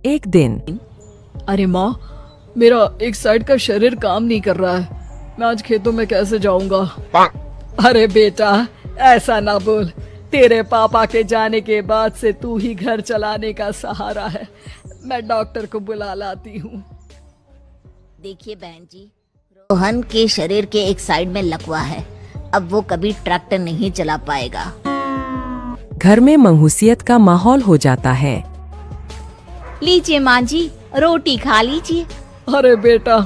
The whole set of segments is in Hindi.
एक दिन अरे माँ, मेरा एक साइड का शरीर काम नहीं कर रहा है। मैं आज खेतों में कैसे जाऊंगा? अरे बेटा, ऐसा ना बोल। तेरे पापा के जाने के बाद से तू ही घर चलाने का सहारा है। मैं डॉक्टर को बुला लाती हूँ। देखिए बहन जी, रोहन के शरीर के एक साइड में लकवा है। अब वो कभी ट्रैक्टर नहीं चला पाएगा। घर में मंहूसियत का माहौल हो जाता है। लीजिए माँ जी, रोटी खा लीजिए। अरे बेटा,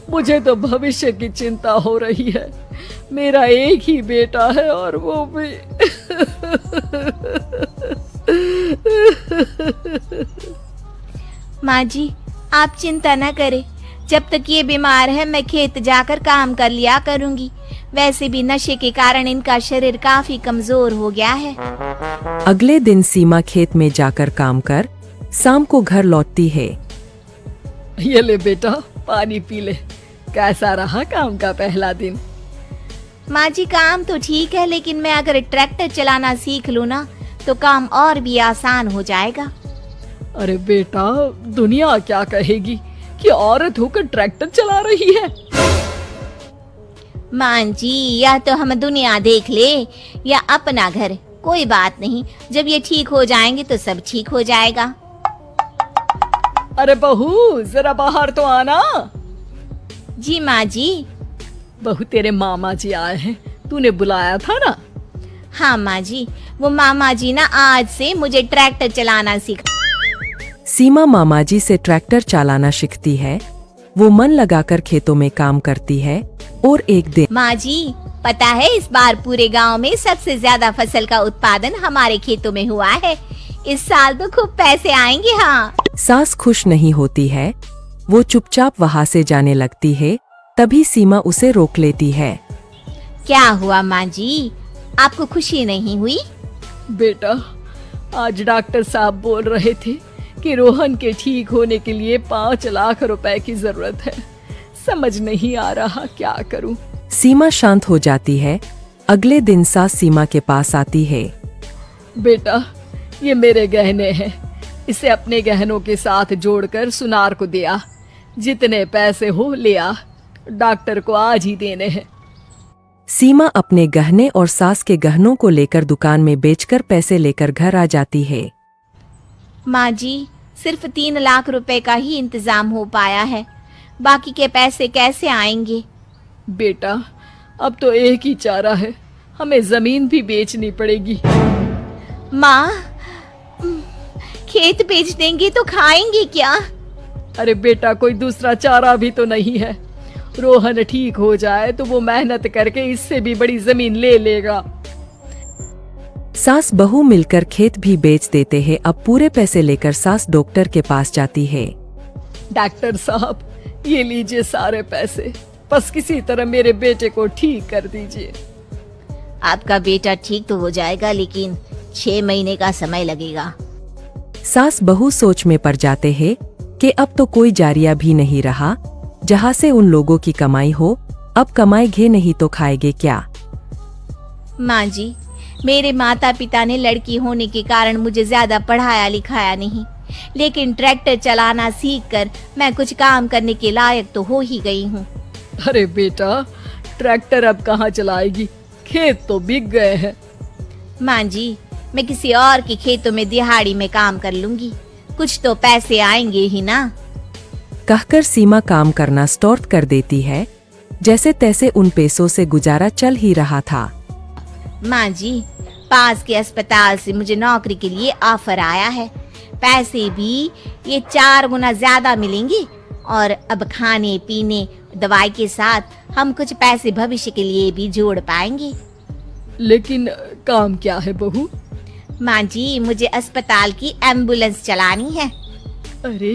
मुझे तो भविष्य की चिंता हो रही है। मेरा एक ही बेटा है और वो भी माँ जी, आप चिंता न करें। जब तक ये बीमार है मैं खेत जाकर काम कर लिया करूँगी। वैसे भी नशे के कारण इनका शरीर काफी कमजोर हो गया है। अगले दिन सीमा खेत में जाकर काम कर शाम को घर लौटती है। ये ले बेटा, पानी पी ले। कैसा रहा काम का पहला दिन? माँ जी, काम तो ठीक है, लेकिन मैं अगर ट्रैक्टर चलाना सीख लूँ ना तो काम और भी आसान हो जाएगा। अरे बेटा, दुनिया क्या कहेगी कि औरत होकर ट्रैक्टर चला रही है। माँ जी, या तो हम दुनिया देख ले या अपना घर, कोई बात नहीं। जब ये ठीक हो जाएंगे तो सब ठीक हो जाएगा। अरे बहू, जरा बाहर तो आना। जी माँ जी। बहू, तेरे मामा जी आए हैं, तूने बुलाया था ना? हाँ माँ जी, वो मामा जी ना आज से मुझे ट्रैक्टर चलाना सिखा। सीमा मामा जी से ट्रैक्टर चलाना सीखती है। वो मन लगाकर खेतों में काम करती है और एक दिन माँ जी, पता है इस बार पूरे गांव में सबसे ज्यादा फसल का उत्पादन हमारे खेतों में हुआ है। इस साल तो खूब पैसे आएंगे। हाँ। सास खुश नहीं होती है। वो चुपचाप वहाँ से जाने लगती है। तभी सीमा उसे रोक लेती है। क्या हुआ माँ जी, आपको खुशी नहीं हुई? बेटा, आज डॉक्टर साहब बोल रहे थे कि रोहन के ठीक होने के लिए 5 लाख रुपए की जरूरत है। समझ नहीं आ रहा क्या करूं। सीमा शांत हो जाती है। अगले दिन सास सीमा के पास आती है। बेटा, ये मेरे गहने हैं। इसे अपने गहनों के साथ जोड़कर सुनार को दिया। जितने पैसे हो ले आ, डॉक्टर को आज ही देने हैं। सीमा अपने गहने और सास के गहनों को लेकर दुकान में बेचकर पैसे लेकर घर आ जाती है। माँ जी, सिर्फ 3 लाख रुपए का ही इंतजाम हो पाया है। बाकी के पैसे कैसे आएंगे? बेटा, अब तो एक ही चारा है, हमें जमीन भी बेचनी पड़ेगी। माँ, खेत बेच देंगे तो खाएंगे क्या? अरे बेटा, कोई दूसरा चारा भी तो नहीं है। रोहन ठीक हो जाए तो वो मेहनत करके इससे भी बड़ी जमीन ले लेगा। सास बहू मिलकर खेत भी बेच देते हैं। अब पूरे पैसे लेकर सास डॉक्टर के पास जाती है। डॉक्टर साहब, ये लीजिए सारे पैसे। बस किसी तरह मेरे बेटे को ठीक कर दीजिए। आपका बेटा ठीक तो हो जाएगा, लेकिन 6 महीने का समय लगेगा। सास बहू सोच में पड़ जाते हैं कि अब तो कोई जारिया भी नहीं रहा जहाँ से उन लोगों की कमाई हो। अब कमाएंगे नहीं तो खाएंगे क्या? माँ जी, मेरे माता पिता ने लड़की होने के कारण मुझे ज्यादा पढ़ाया लिखाया नहीं, लेकिन ट्रैक्टर चलाना सीखकर मैं कुछ काम करने के लायक तो हो ही गई हूँ। अरे बेटा, ट्रैक्टर अब कहाँ चलाएगी? खेत तो बिक गए हैं। माँ जी, मैं किसी और के खेतों में दिहाड़ी में काम कर लूंगी। कुछ तो पैसे आएंगे ही ना। कहकर सीमा काम करना स्टार्ट कर देती है। जैसे तैसे उन पैसों से गुजारा चल ही रहा था। माँ जी, पास के अस्पताल से मुझे नौकरी के लिए ऑफर आया है। पैसे भी ये 4 गुना ज्यादा मिलेंगे और अब खाने पीने दवाई के साथ हम कुछ पैसे भविष्य के लिए भी जोड़ पाएंगे। लेकिन काम क्या है बहू? माँ जी, मुझे अस्पताल की एम्बुलेंस चलानी है। अरे,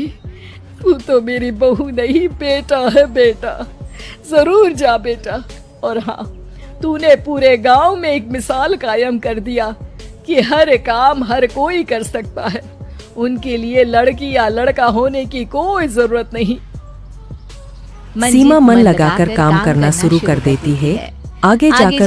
तू तो मेरी बहू नहीं, बेटा है। बेटा, जरूर जा बेटा। और हाँ, तूने पूरे गांव में एक मिसाल कायम कर दिया कि हर काम हर कोई कर सकता है। उनके लिए लड़की या लड़का होने की कोई जरूरत नहीं। सीमा मन लगाकर काम करना शुरू कर देती है। आगे जाकर वो